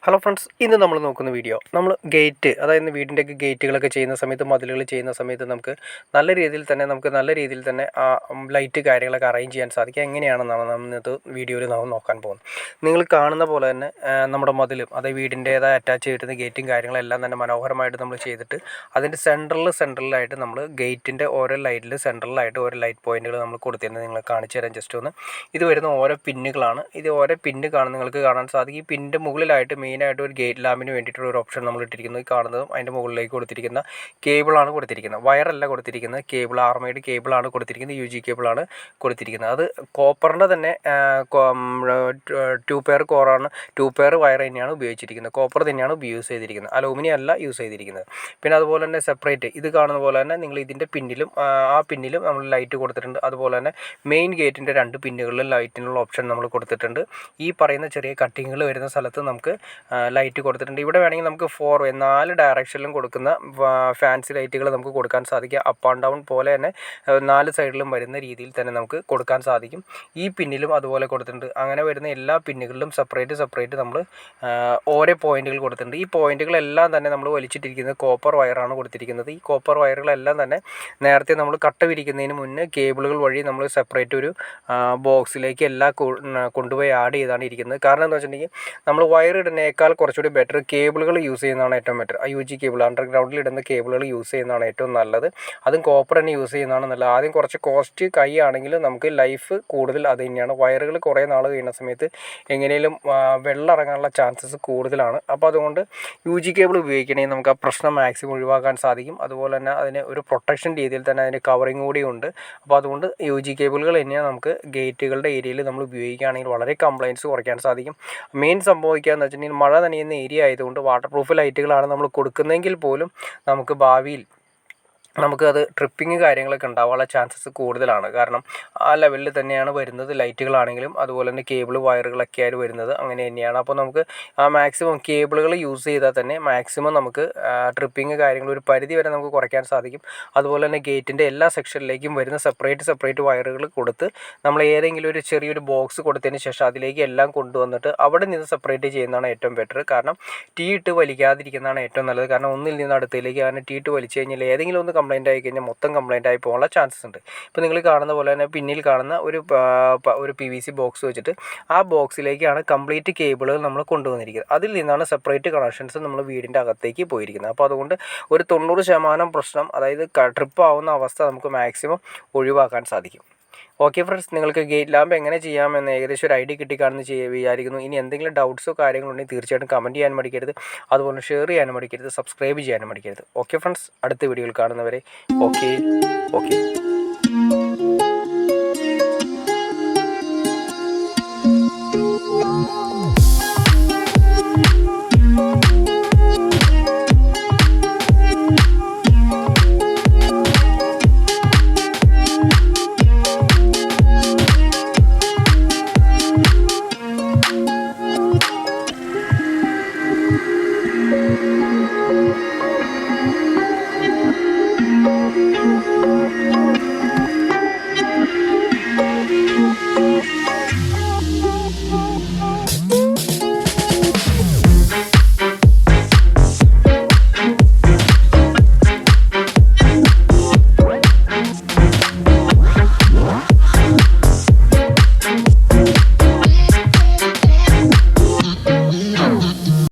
Hello friends, ഇന്ന് നമ്മൾ നോക്കുന്ന വീഡിയോ നമ്മൾ ഗേറ്റ്, അതായത് വീടിൻ്റെയൊക്കെ ഗേറ്റുകളൊക്കെ ചെയ്യുന്ന സമയത്ത്, മതിലുകൾ ചെയ്യുന്ന സമയത്ത് നമുക്ക് നല്ല രീതിയിൽ തന്നെ ആ ലൈറ്റ് കാര്യങ്ങളൊക്കെ അറേഞ്ച് ചെയ്യാൻ സാധിക്കും. എങ്ങനെയാണെന്നാണ് നമ്മൾ ഇന്നത്തെ വീഡിയോയിൽ നമ്മൾ നോക്കാൻ പോകുന്നത്. നിങ്ങൾ കാണുന്ന പോലെ തന്നെ നമ്മുടെ മതിലും, അതായത് വീടിൻ്റേതായ അറ്റാച്ച് ചെയ്തിരുന്ന ഗേറ്റും കാര്യങ്ങളെല്ലാം തന്നെ മനോഹരമായിട്ട് നമ്മൾ ചെയ്തിട്ട് അതിൻ്റെ സെൻട്രലായിട്ട് നമ്മൾ ഗേറ്റിൻ്റെ ഓരോ ലൈറ്റിൽ സെൻട്രലായിട്ട് ഓരോ ലൈറ്റ് പോയിൻറ്റുകൾ നമ്മൾ കൊടുത്തിരുന്നത് നിങ്ങളെ കാണിച്ചു തരാം. ജസ്റ്റ് ഒന്ന് ഇത് വരുന്ന ഓരോ പിന്നുകളാണ്. ഇത് ഓരോ പിന്ന് നിങ്ങൾക്ക് കാണാൻ സാധിക്കും. ഈ പിന്നിൻ്റെ മുകളിലായിട്ട് മെയിനായിട്ട് ഒരു ഗേറ്റ് ലാമ്പിന് വേണ്ടിയിട്ടുള്ള ഒരു ഓപ്ഷൻ നമ്മൾ ഇട്ടിരിക്കുന്നത് കാണുന്നതും അതിൻ്റെ മുകളിലേക്ക് കൊടുത്തിരിക്കുന്ന കേബിളാണ് കൊടുത്തിരിക്കുന്നത്. വയറല്ല കൊടുത്തിരിക്കുന്നത്, കേബിൾ, ആർമൈഡ് കേബിളാണ് കൊടുത്തിരിക്കുന്നത്. UG കേബിളാണ് കൊടുത്തിരിക്കുന്നത്. അത് കോപ്പറിൻ്റെ തന്നെ 2 പെയർ കോറാണ്, 2 പെയർ വയർ തന്നെയാണ് ഉപയോഗിച്ചിരിക്കുന്നത്. കോപ്പർ തന്നെയാണ് യൂസ് ചെയ്തിരിക്കുന്നത്, അലൂമിനിയം അല്ല യൂസ് ചെയ്തിരിക്കുന്നത്. പിന്നെ അതുപോലെ തന്നെ സെപ്പറേറ്റ് ഇത് കാണുന്ന പോലെ തന്നെ നിങ്ങൾ ഇതിൻ്റെ പിന്നിലും ആ പിന്നിലും നമ്മൾ ലൈറ്റ് കൊടുത്തിട്ടുണ്ട്. അതുപോലെ തന്നെ മെയിൻ ഗേറ്റിൻ്റെ 2 പിന്നുകളിലും ലൈറ്റിനുള്ള ഓപ്ഷൻ നമ്മൾ കൊടുത്തിട്ടുണ്ട്. ഈ പറയുന്ന ചെറിയ കട്ടിങ്ങുകൾ വരുന്ന സ്ഥലത്ത് നമുക്ക് ലൈറ്റ് കൊടുത്തിട്ടുണ്ട്. ഇവിടെ വേണമെങ്കിൽ നമുക്ക് 4 ഡയറക്ഷനിലും കൊടുക്കുന്ന ഫാൻസി ലൈറ്റുകൾ നമുക്ക് കൊടുക്കാൻ സാധിക്കും. അപ്പ് ആൻഡ് ഡൗൺ പോലെ തന്നെ 4 സൈഡിലും വരുന്ന രീതിയിൽ തന്നെ നമുക്ക് കൊടുക്കാൻ സാധിക്കും. ഈ പിന്നിലും അതുപോലെ കൊടുത്തിട്ടുണ്ട്. അങ്ങനെ വരുന്ന എല്ലാ പിന്നുകളിലും സെപ്പറേറ്റ് നമ്മൾ ഓരോ പോയിന്റുകൾ കൊടുത്തിട്ടുണ്ട്. ഈ പോയിന്റുകളെല്ലാം തന്നെ നമ്മൾ വലിച്ചിട്ടിരിക്കുന്നത് കോപ്പർ വയറാണ് കൊടുത്തിരിക്കുന്നത്. ഈ കോപ്പർ വയറുകളെല്ലാം തന്നെ നേരത്തെ നമ്മൾ കട്ട വിരിക്കുന്നതിന് മുന്നേ കേബിളുകൾ വഴി നമ്മൾ സെപ്പറേറ്റ് ഒരു ബോക്സിലേക്ക് എല്ലാം കൊണ്ടുപോയി ആഡ് ചെയ്താണ് ഇരിക്കുന്നത്. കാരണം എന്താ വെച്ചിട്ടുണ്ടെങ്കിൽ നമ്മൾ വയർ ഇടുന്നതിനേക്കാൾ കുറച്ചുകൂടി ബെറ്റർ കേബിളുകൾ യൂസ് ചെയ്യുന്നതാണ് ഏറ്റവും ബെറ്റർ. UG കേബിൾ, അണ്ടർഗ്രൗണ്ടിൽ ഇടുന്ന കേബിളുകൾ യൂസ് ചെയ്യുന്നതാണ് ഏറ്റവും നല്ലത്. അതും കോപ്പർ തന്നെ യൂസ് ചെയ്യുന്നതാണ് നല്ലത്. ആദ്യം കുറച്ച് കോസ്റ്റ് കൈ ആണെങ്കിലും നമുക്ക് ലൈഫ് കൂടുതൽ അത് തന്നെയാണ്. വയറുകൾ കുറേ നാൾ കഴിയുന്ന സമയത്ത് എങ്ങനെയും വെള്ളം ഇറങ്ങാനുള്ള ചാൻസസ് കൂടുതലാണ്. അപ്പോൾ അതുകൊണ്ട് UG കേബിൾ ഉപയോഗിക്കണമെങ്കിൽ നമുക്ക് ആ പ്രശ്നം മാക്സിമം ഒഴിവാക്കാൻ സാധിക്കും. അതുപോലെ തന്നെ അതിന് ഒരു പ്രൊട്ടക്ഷൻ രീതിയിൽ തന്നെ അതിന് കവറിങ് കൂടി ഉണ്ട്. അപ്പോൾ അതുകൊണ്ട് UG കേബിളുകൾ തന്നെയാണ് നമുക്ക് ഗേറ്റുകളുടെ ഏരിയയിൽ നമ്മൾ ഉപയോഗിക്കുകയാണെങ്കിൽ വളരെ കംപ്ലയിൻറ്റ്സ് കുറയ്ക്കാൻ സാധിക്കും. മെയിൻ സംഭവിക്കുകയെന്ന് വെച്ചിട്ടുണ്ടെങ്കിൽ മഴ നനയുന്ന ഏരിയ ആയതുകൊണ്ട് വാട്ടർ പ്രൂഫ് ലൈറ്റുകളാണ് നമ്മൾ കൊടുക്കുന്നതെങ്കിൽ പോലും നമുക്ക് ഭാവിയിൽ നമുക്കത് ട്രിപ്പിങ് കാര്യങ്ങളൊക്കെ ഉണ്ടാവാനുള്ള ചാൻസസ് കൂടുതലാണ്. കാരണം ആ ലെവലിൽ തന്നെയാണ് വരുന്നത് ലൈറ്റുകളാണെങ്കിലും. അതുപോലെ തന്നെ കേബിൾ വയറുകളൊക്കെ ആയിട്ട് വരുന്നത് അങ്ങനെ തന്നെയാണ്. അപ്പോൾ നമുക്ക് ആ മാക്സിമം കേബിളുകൾ യൂസ് ചെയ്താൽ തന്നെ മാക്സിമം നമുക്ക് ട്രിപ്പിങ് കാര്യങ്ങൾ ഒരു പരിധി വരെ നമുക്ക് കുറയ്ക്കാൻ സാധിക്കും. അതുപോലെ തന്നെ ഗേറ്റിൻ്റെ എല്ലാ സെക്ഷനിലേക്കും വരുന്ന സെപ്പറേറ്റ് വയറുകൾ കൊടുത്ത് നമ്മൾ ഏതെങ്കിലും ഒരു ചെറിയൊരു ബോക്സ് കൊടുത്തതിന് ശേഷം അതിലേക്ക് എല്ലാം കൊണ്ടുവന്നിട്ട് അവിടെ നിന്ന് സെപ്പറേറ്റ് ചെയ്യുന്നതാണ് ഏറ്റവും ബെറ്റർ. കാരണം ടീ ഇട്ട് വലിക്കാതിരിക്കുന്നതാണ് ഏറ്റവും നല്ലത്. കാരണം ഒന്നിൽ നിന്ന് അടുത്തേക്ക് അങ്ങനെ ടീ ഇട്ട് വലിച്ചു കഴിഞ്ഞാൽ ഏതെങ്കിലും ഒന്ന് കംപ്ലൈൻറ്റ് ആയി കഴിഞ്ഞാൽ മൊത്തം കംപ്ലൈൻറ്റ് ആയി പോകാനുള്ള ചാൻസസ് ഉണ്ട്. ഇപ്പോൾ നിങ്ങൾ കാണുന്ന പോലെ തന്നെ പിന്നിൽ കാണുന്ന ഒരു PVC ബോക്സ് വെച്ചിട്ട് ആ ബോക്സിലേക്കാണ് കംപ്ലീറ്റ് കേബിളുകൾ നമ്മൾ കൊണ്ടുവന്നിരിക്കുന്നത്. അതിൽ നിന്നാണ് സെപ്പറേറ്റ് കണക്ഷൻസ് നമ്മൾ വീടിൻ്റെ അകത്തേക്ക് പോയിരിക്കുന്നത്. അപ്പോൾ അതുകൊണ്ട് ഒരു 90% പ്രശ്നം, അതായത് ട്രിപ്പ് ആവുന്ന അവസ്ഥ നമുക്ക് മാക്സിമം ഒഴിവാക്കാൻ സാധിക്കും. ഓക്കെ ഫ്രണ്ട്സ്, നിങ്ങൾക്ക് ഗേറ്റ് ലാമ്പ് എങ്ങനെ ചെയ്യാമെന്ന് ഏകദേശം ഒരു ഐഡിയ കിട്ടിക്കാണെന്ന് വിചാരിക്കുന്നു. ഇനി എന്തെങ്കിലും ഡൗട്ട്സോ കാര്യങ്ങളോ ഉണ്ടെങ്കിൽ തീർച്ചയായിട്ടും കമൻറ്റ് ചെയ്യാൻ മടിക്കരുത്. അതുപോലെ ഷെയർ ചെയ്യാനും മടിക്കരുത്, സബ്സ്ക്രൈബ് ചെയ്യാനും മടിക്കരുത്. ഓക്കെ ഫ്രണ്ട്സ്, അടുത്ത വീഡിയോയിൽ കാണുന്നവരെ ഓക്കെ.